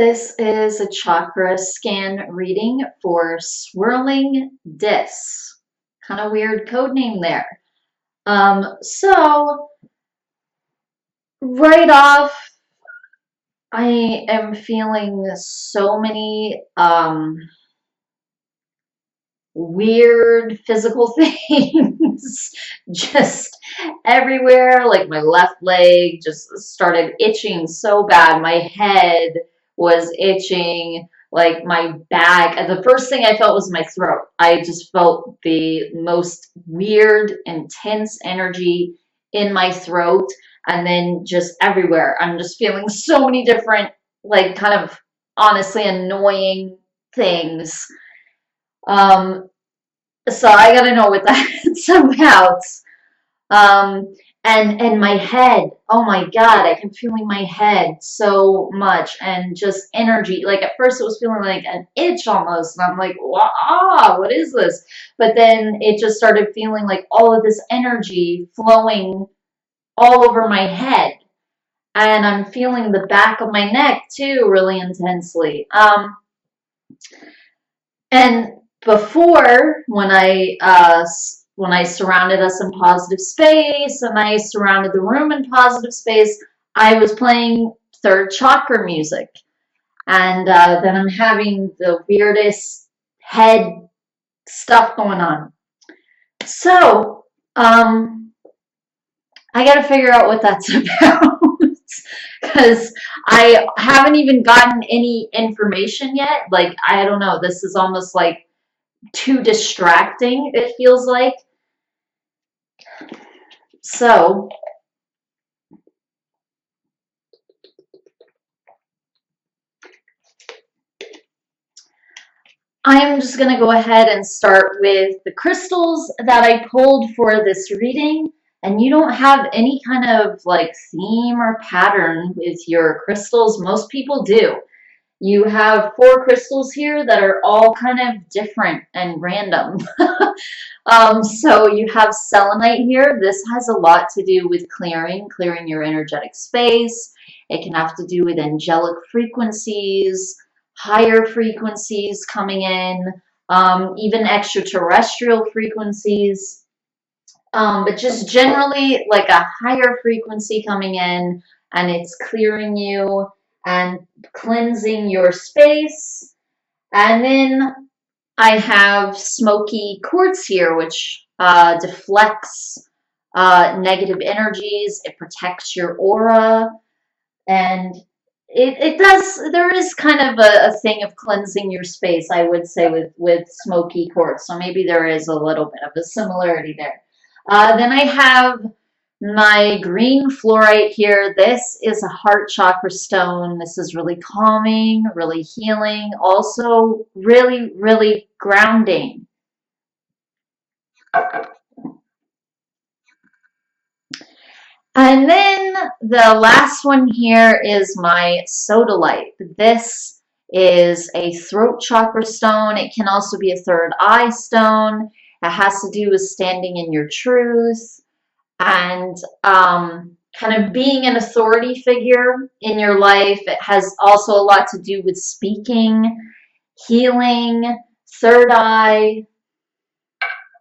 This is a chakra scan reading for Swirling Dis. Kind of weird code name there. So right off, I am feeling so many weird physical things just everywhere. Like my left leg just started itching so bad. My head was itching. Like my back. And the first thing I felt was my throat. I just felt the most weird, intense energy in my throat. And then just everywhere. I'm just feeling so many different, like, kind of honestly annoying things. Um, so I gotta know what that's about. Um, and my head, oh my God, I can feeling my head so much and just energy. Like at first it was feeling like an itch almost, and I'm like, what is this? But then it just started feeling like all of this energy flowing all over my head. And I'm feeling the back of my neck too, really intensely. And before, when I surrounded us in positive space and I surrounded the room in positive space, I was playing third chakra music, and then I'm having the weirdest head stuff going on. So, I got to figure out what that's about because I haven't even gotten any information yet. Like, I don't know. This is almost like too distracting, it feels like. So I'm just going to go ahead and start with the crystals that I pulled for this reading. And you don't have any kind of like theme or pattern with your crystals. Most people do. You have 4 crystals here that are all kind of different and random. So you have selenite here. This has a lot to do with clearing your energetic space. It can have to do with angelic frequencies, higher frequencies coming in, even extraterrestrial frequencies. But just generally like a higher frequency coming in, and it's clearing you and cleansing your space. And then I have smoky quartz here, which deflects negative energies. It protects your aura. And it does, there is kind of a thing of cleansing your space, I would say, with smoky quartz. So maybe there is a little bit of a similarity there. Then I have my green fluorite here. This is a heart chakra stone. This is really calming, really healing, also really, really grounding. And then the last one here is my sodalite. This is a throat chakra stone. It can also be a third eye stone. It has to do with standing in your truth and kind of being an authority figure in your life. It has also a lot to do with speaking, healing, third eye.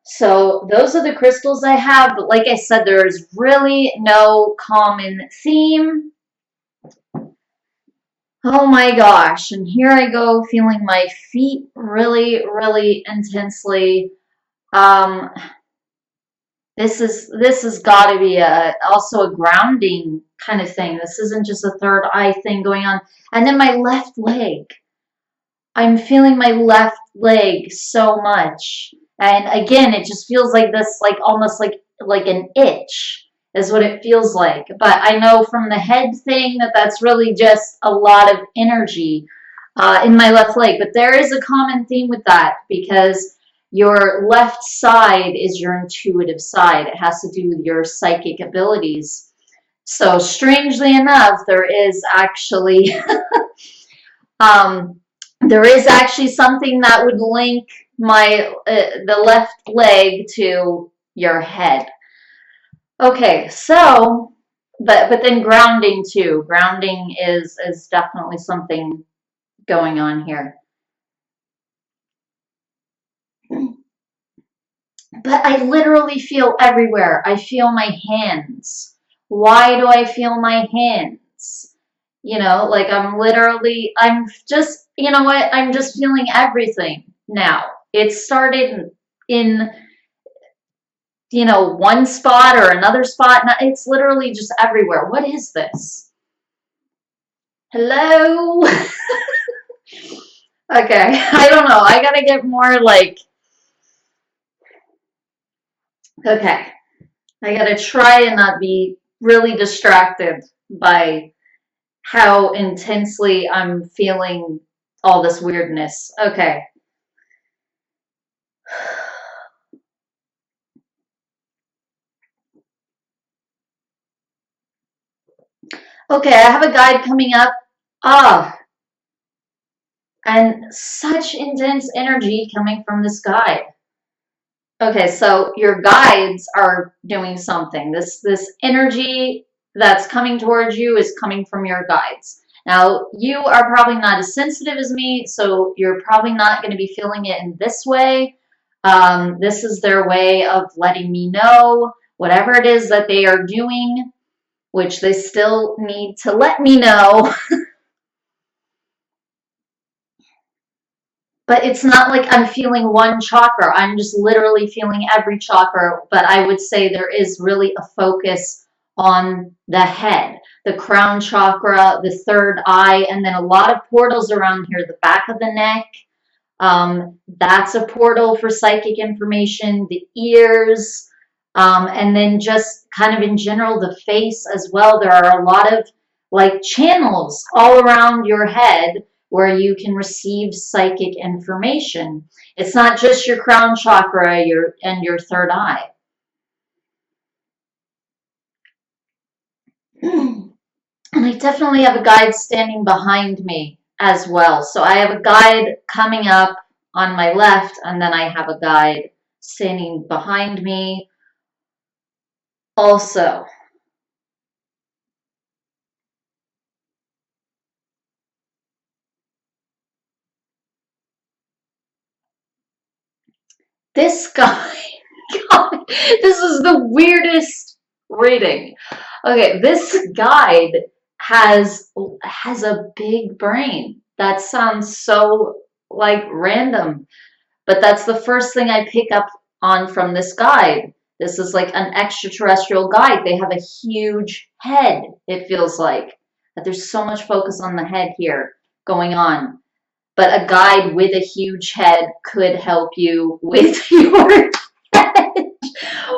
So those are the crystals I have, but like I said, there's really no common theme. Oh my gosh, and here I go feeling my feet really, really intensely. Um, this has got to be also a grounding kind of thing. This isn't just a third eye thing going on. And then my left leg. I'm feeling my left leg so much. And again, it just feels like this, like almost like an itch is what it feels like. But I know from the head thing that that's really just a lot of energy in my left leg. But there is a common theme with that because your left side is your intuitive side. It has to do with your psychic abilities. So strangely enough, there is actually there is actually something that would link my the left leg to your head. Okay, so but then grounding too. Grounding is definitely something going on here. But I literally feel everywhere. I feel my hands. Why do I feel my hands? You know, like I'm just, you know what? I'm just feeling everything now. It started in, you know, one spot or another spot. Now it's literally just everywhere. What is this? Hello? Okay, I don't know. I gotta get more like, okay, I gotta try and not be really distracted by how intensely I'm feeling all this weirdness. Okay. Okay, I have a guide coming up. Ah, and such intense energy coming from this guide. Okay, so your guides are doing something. This energy that's coming towards you is coming from your guides. Now, you are probably not as sensitive as me, so you're probably not going to be feeling it in this way. This is their way of letting me know whatever it is that they are doing, which they still need to let me know. But it's not like I'm feeling one chakra. I'm just literally feeling every chakra. But I would say there is really a focus on the head, the crown chakra, the third eye, and then a lot of portals around here, the back of the neck. That's a portal for psychic information, the ears, and then just kind of in general, the face as well. There are a lot of like channels all around your head where you can receive psychic information. It's not just your crown chakra and your third eye. And I definitely have a guide standing behind me as well. So I have a guide coming up on my left, and then I have a guide standing behind me also. This guy, God, this is the weirdest reading. Okay, this guide has a big brain. That sounds so like random, but that's the first thing I pick up on from this guide. This is like an extraterrestrial guide. They have a huge head, it feels like. But there's so much focus on the head here going on. But a guide with a huge head could help you with your head.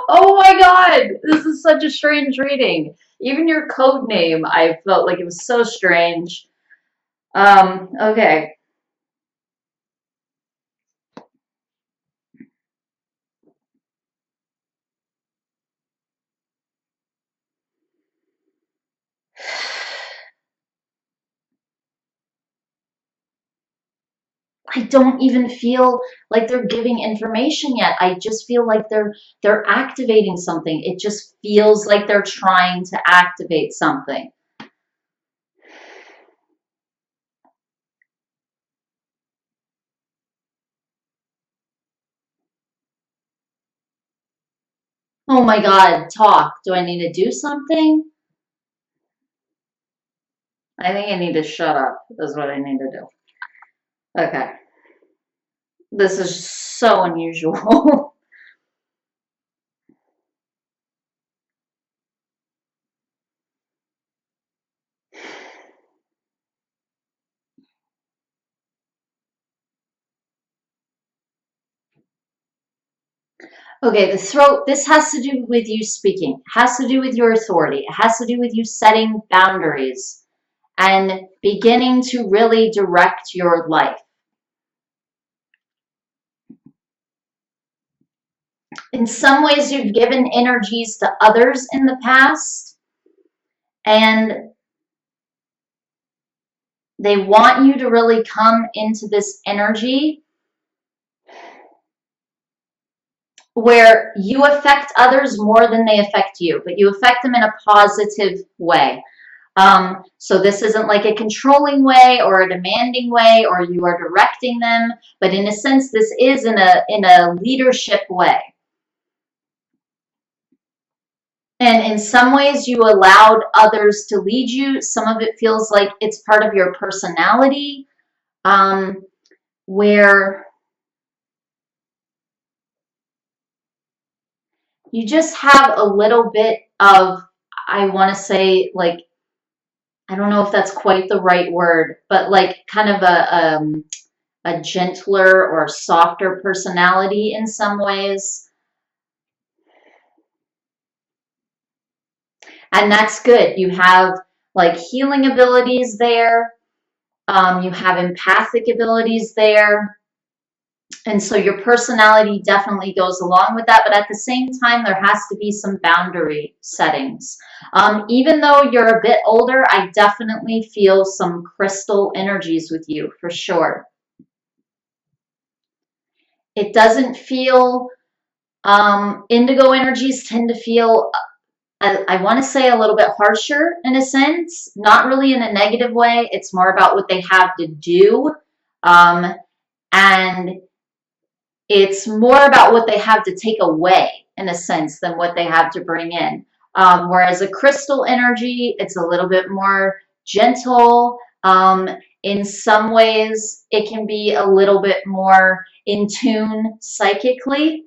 Oh my God, this is such a strange reading. Even your code name, I felt like it was so strange. Okay. I don't even feel like they're giving information yet. I just feel like they're activating something. It just feels like they're trying to activate something. Oh my God, talk. Do I need to do something? I think I need to shut up, is what I need to do. Okay. This is so unusual. Okay, the throat, this has to do with you speaking, it has to do with your authority, it has to do with you setting boundaries and beginning to really direct your life. In some ways, you've given energies to others in the past, and they want you to really come into this energy where you affect others more than they affect you, but you affect them in a positive way. So this isn't like a controlling way or a demanding way, or you are directing them, but in a sense, this is in a leadership way. And in some ways, you allowed others to lead you. Some of it feels like it's part of your personality, where you just have a little bit of, I want to say, like, I don't know if that's quite the right word, but like kind of a gentler or softer personality in some ways. And that's good. You have like healing abilities there. You have empathic abilities there. And so your personality definitely goes along with that. But at the same time, there has to be some boundary settings. Even though you're a bit older, I definitely feel some crystal energies with you for sure. It doesn't feel, indigo energies tend to feel, I want to say, a little bit harsher in a sense, not really in a negative way. It's more about what they have to do. And it's more about what they have to take away in a sense than what they have to bring in. Whereas a crystal energy, it's a little bit more gentle. In some ways, it can be a little bit more in tune psychically.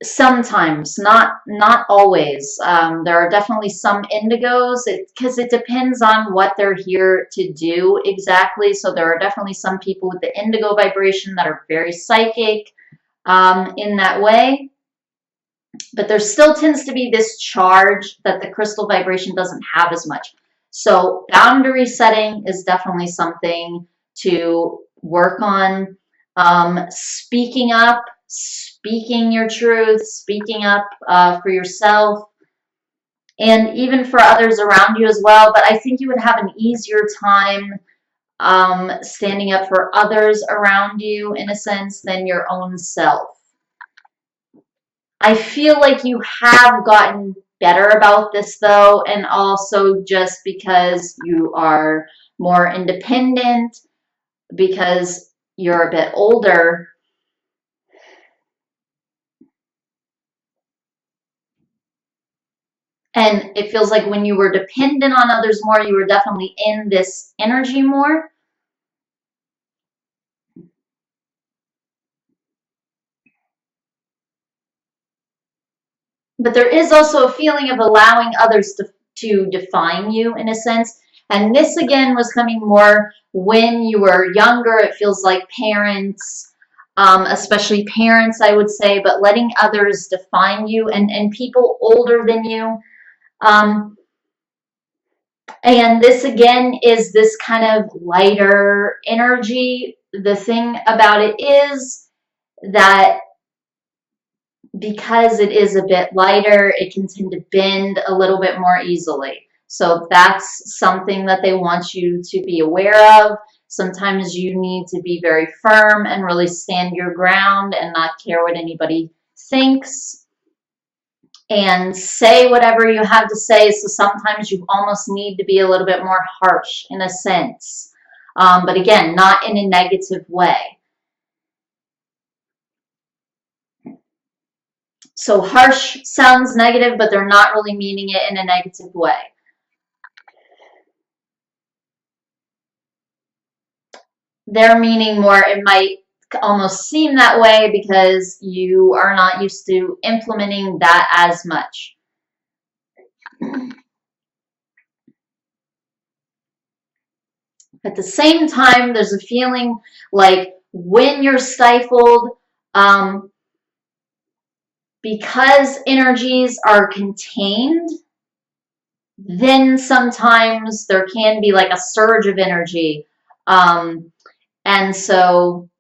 Sometimes, not always. There are definitely some indigos because it depends on what they're here to do exactly. So there are definitely some people with the indigo vibration that are very psychic in that way. But there still tends to be this charge that the crystal vibration doesn't have as much. So boundary setting is definitely something to work on. Speaking up, speaking your truth, speaking up for yourself, and even for others around you as well. But I think you would have an easier time standing up for others around you in a sense than your own self. I feel like you have gotten better about this though, and also just because you are more independent, because you're a bit older. And it feels like when you were dependent on others more, you were definitely in this energy more. But there is also a feeling of allowing others to define you in a sense. And this again was coming more when you were younger. It feels like parents, especially parents, I would say, but letting others define you and people older than you. And this again is this kind of lighter energy. The thing about it is that because it is a bit lighter, it can tend to bend a little bit more easily. So that's something that they want you to be aware of. Sometimes you need to be very firm and really stand your ground and not care what anybody thinks and say whatever you have to say. So sometimes you almost need to be a little bit more harsh in a sense. But again, not in a negative way. So harsh sounds negative, but they're not really meaning it in a negative way. They're meaning more, it might almost seem that way because you are not used to implementing that as much. At the same time, there's a feeling like when you're stifled, because energies are contained, then sometimes there can be like a surge of energy. And so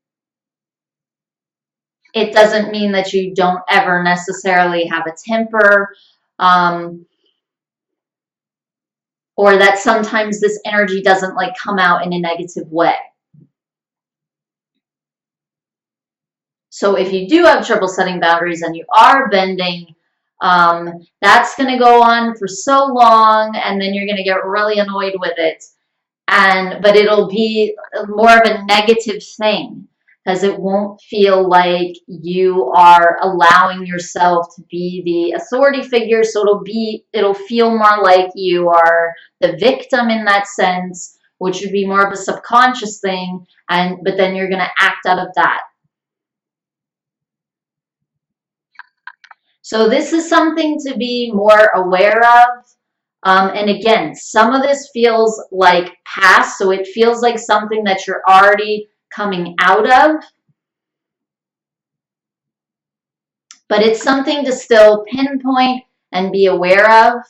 it doesn't mean that you don't ever necessarily have a temper, or that sometimes this energy doesn't like come out in a negative way. So if you do have trouble setting boundaries and you are bending, That's going to go on for so long, and then you're going to get really annoyed with it. But it'll be more of a negative thing because it won't feel like you are allowing yourself to be the authority figure. So it'll feel more like you are the victim in that sense, which would be more of a subconscious thing. But then you're going to act out of that. So this is something to be more aware of. And again, some of this feels like past, so it feels like something that you're already coming out of. But it's something to still pinpoint and be aware of.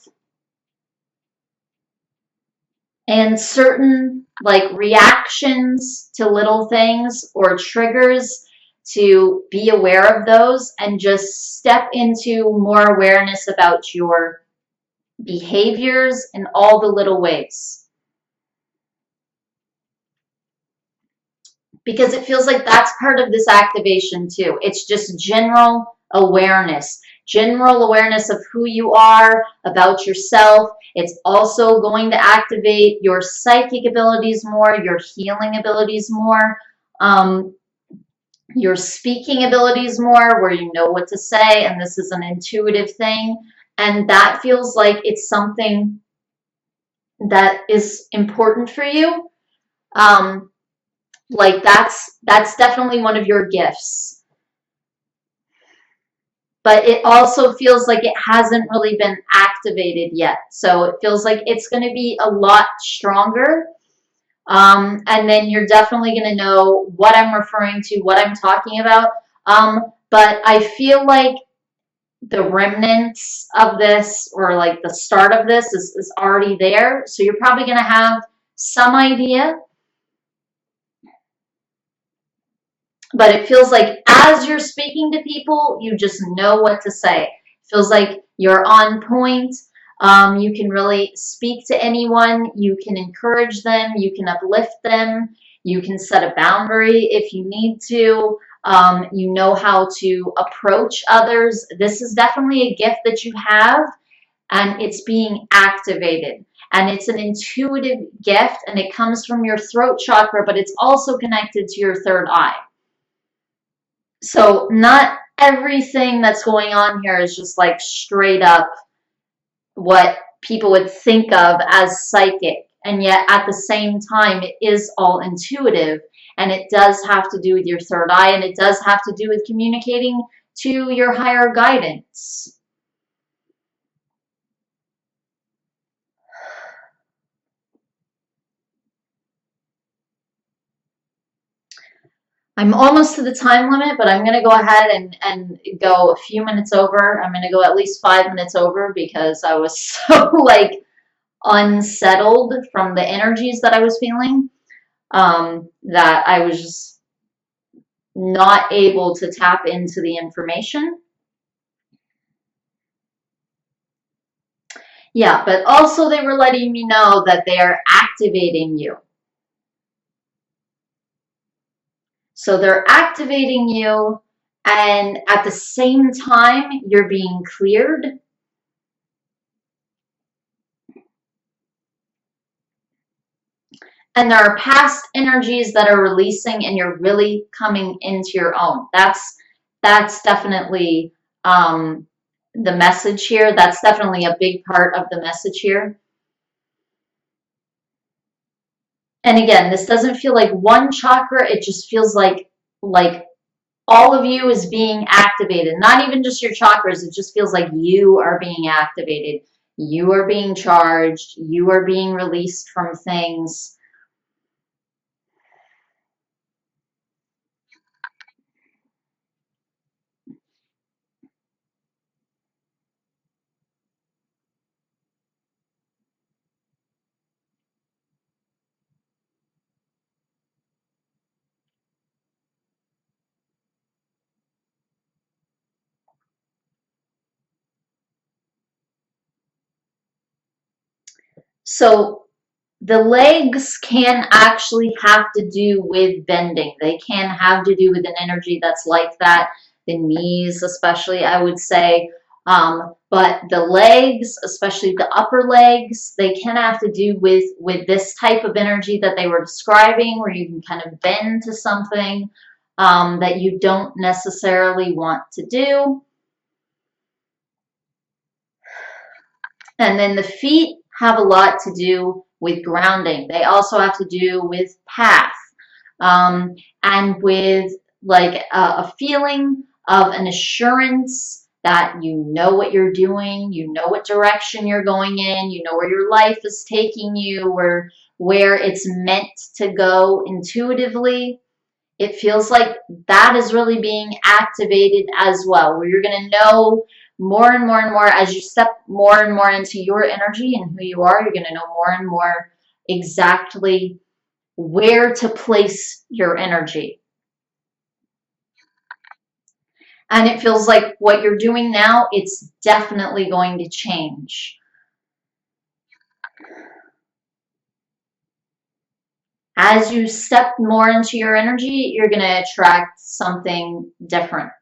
And certain like reactions to little things or triggers, to be aware of those and just step into more awareness about your behaviors in all the little ways. Because it feels like that's part of this activation too. It's just general awareness of who you are, about yourself. It's also going to activate your psychic abilities more, your healing abilities more, your speaking abilities more, where you know what to say, and this is an intuitive thing. And that feels like it's something that is important for you. Like that's definitely one of your gifts. But it also feels like it hasn't really been activated yet. So it feels like it's going to be a lot stronger. And then you're definitely going to know what I'm referring to, what I'm talking about. But I feel like the remnants of this, or like the start of this, is already there. So you're probably going to have some idea. But it feels like as you're speaking to people, you just know what to say. It feels like you're on point. You can really speak to anyone. You can encourage them. You can uplift them. You can set a boundary if you need to. You know how to approach others. This is definitely a gift that you have, and it's being activated. And it's an intuitive gift, and it comes from your throat chakra, but it's also connected to your third eye. So not everything that's going on here is just like straight up what people would think of as psychic. And yet at the same time, it is all intuitive, and it does have to do with your third eye, and it does have to do with communicating to your higher guidance. I'm almost to the time limit, but I'm going to go ahead and go a few minutes over. I'm going to go at least 5 minutes over because I was so like unsettled from the energies that I was feeling, that I was just not able to tap into the information. Yeah, but also they were letting me know that they are activating you. So they're activating you, and at the same time, you're being cleared. And there are past energies that are releasing, and you're really coming into your own. That's definitely the message here. That's definitely a big part of the message here. And again, this doesn't feel like one chakra. It just feels like all of you is being activated. Not even just your chakras. It just feels like you are being activated. You are being charged. You are being released from things. So the legs can actually have to do with bending. They can have to do with an energy that's like that. The knees, especially, I would say. But the legs, especially the upper legs, they can have to do with this type of energy that they were describing, where you can kind of bend to something that you don't necessarily want to do. And then the feet have a lot to do with grounding. They also have to do with path, and with like a feeling of an assurance that you know what you're doing, you know what direction you're going in, you know where your life is taking you, where it's meant to go intuitively. It feels like that is really being activated as well, where you're going to know more and more and more as you step more and more into your energy and who you are. You're going to know more and more exactly where to place your energy. And it feels like what you're doing now, it's definitely going to change. As you step more into your energy, you're going to attract something different.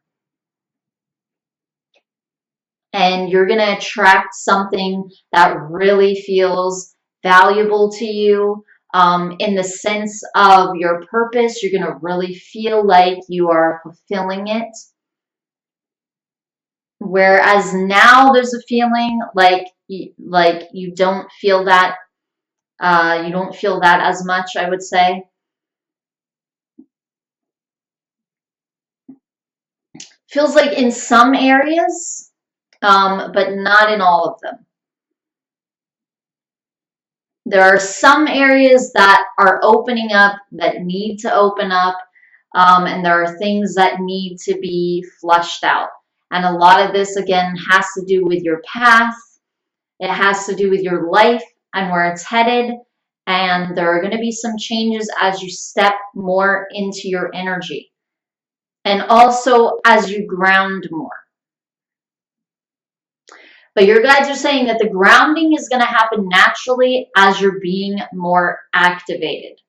And you're going to attract something that really feels valuable to you, in the sense of your purpose. You're going to really feel like you are fulfilling it. Whereas now there's a feeling like you don't feel that, you don't feel that as much, I would say. Feels like in some areas, but not in all of them. There are some areas that are opening up, that need to open up, and there are things that need to be flushed out. And a lot of this, again, has to do with your path. It has to do with your life and where it's headed. And there are going to be some changes as you step more into your energy. And also as you ground more. But your guides are saying that the grounding is going to happen naturally as you're being more activated.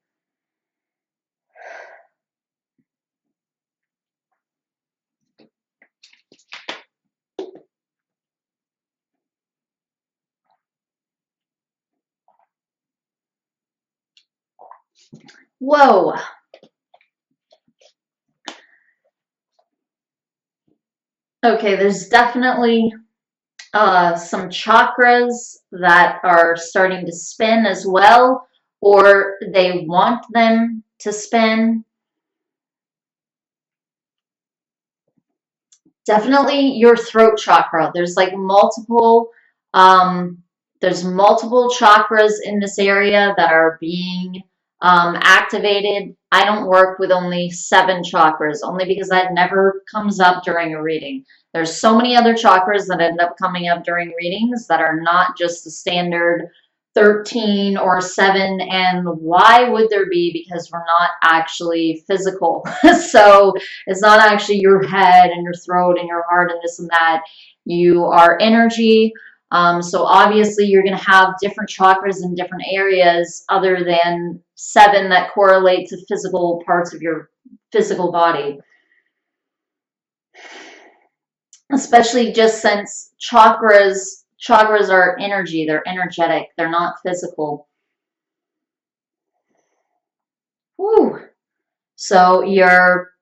Whoa. Okay, there's definitely some chakras that are starting to spin as well, or they want them to spin. Definitely your throat chakra. There's like there's multiple chakras in this area that are being activated. I don't work with only 7 chakras, only because that never comes up during a reading. There's so many other chakras that end up coming up during readings that are not just the standard 13 or 7. And why would there be? Because we're not actually physical. So it's not actually your head and your throat and your heart and this and that. You are energy. So obviously you're going to have different chakras in different areas other than 7 that correlate to physical parts of your physical body. Especially just since chakras are energy, they're energetic, they're not physical. Whew. So your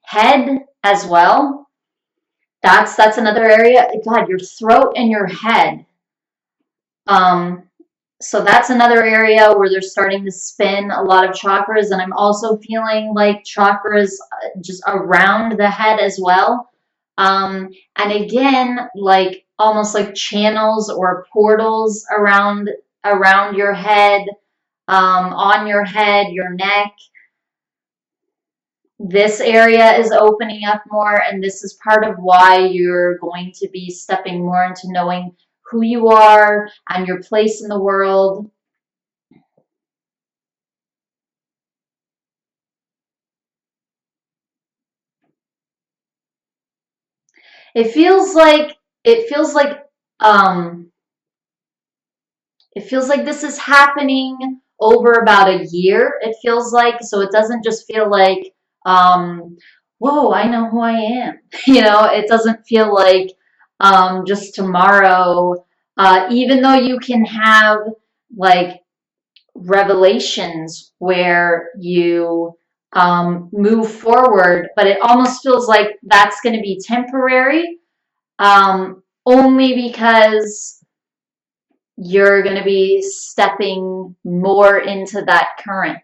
head as well. That's another area. God, your throat and your head. So that's another area where they're starting to spin a lot of chakras, and I'm also feeling like chakras just around the head as well. And again, like almost like channels or portals around your head, on your head, your neck. This area is opening up more, and this is part of why you're going to be stepping more into knowing who you are and your place in the world. It feels like it feels like um it feels like this is happening over about a year. It feels like, so it doesn't just feel like um whoa, I know who I am. It doesn't feel like just tomorrow, even though you can have like revelations where you move forward, but it almost feels like that's going to be temporary, only because you're going to be stepping more into that current.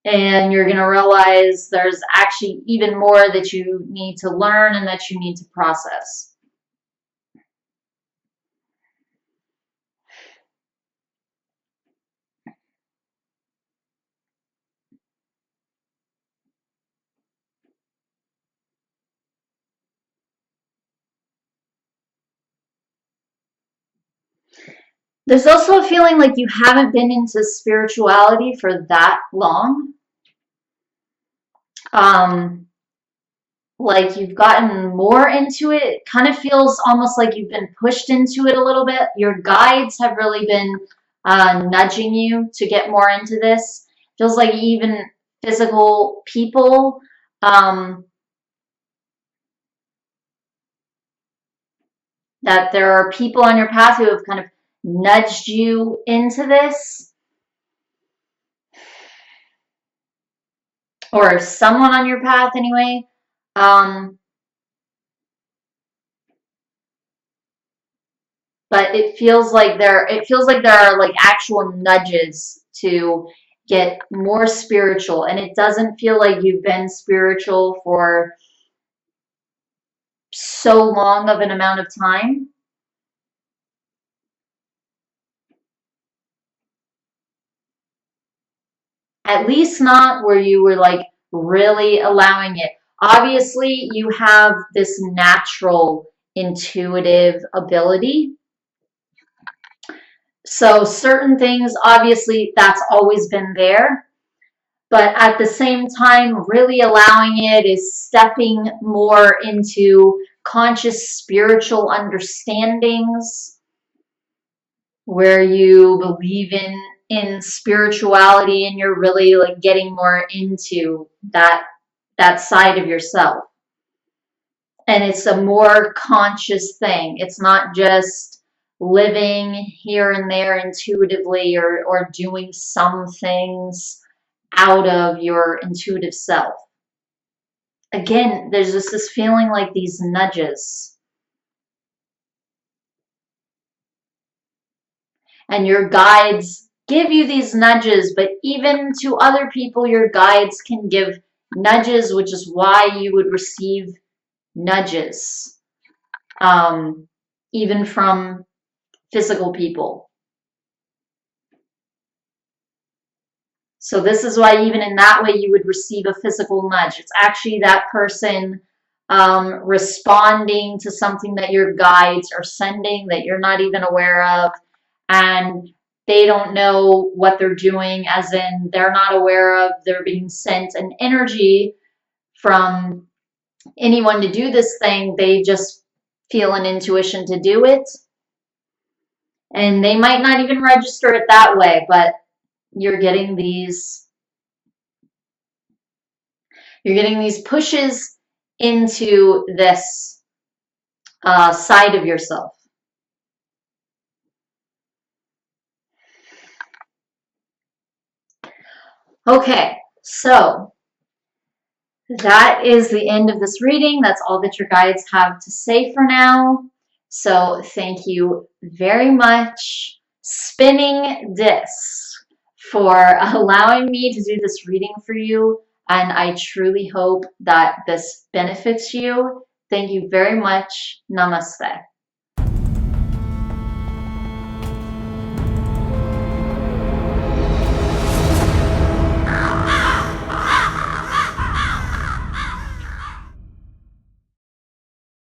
And you're going to realize there's actually even more that you need to learn and that you need to process. There's also a feeling like you haven't been into spirituality for that long. Like you've gotten more into it. It kind of feels almost like you've been pushed into it a little bit. Your guides have really been nudging you to get more into this. Feels like even physical people, that there are people on your path who have kind of nudged you into this, or someone on your path anyway. But it feels like there are like actual nudges to get more spiritual, and it doesn't feel like you've been spiritual for so long of an amount of time. At least not where you were like really allowing it. Obviously, you have this natural intuitive ability. So certain things, obviously, that's always been there. But at the same time, really allowing it is stepping more into conscious spiritual understandings where you believe in spirituality, and you're really like getting more into that side of yourself. And it's a more conscious thing. It's not just living here and there intuitively, or doing some things out of your intuitive self. Again, there's just this feeling like these nudges. And your guides give you these nudges, but even to other people, your guides can give nudges, which is why you would receive nudges, even from physical people. So this is why even in that way you would receive a physical nudge. It's actually that person responding to something that your guides are sending that you're not even aware of, and they don't know what they're doing, as in they're not aware of they're being sent an energy from anyone to do this thing. They just feel an intuition to do it, and they might not even register it that way, but you're getting these pushes into this side of yourself. Okay, so that is the end of this reading. That's all that your guides have to say for now. So thank you very much, Spinning Disc, for allowing me to do this reading for you. And I truly hope that this benefits you. Thank you very much. Namaste.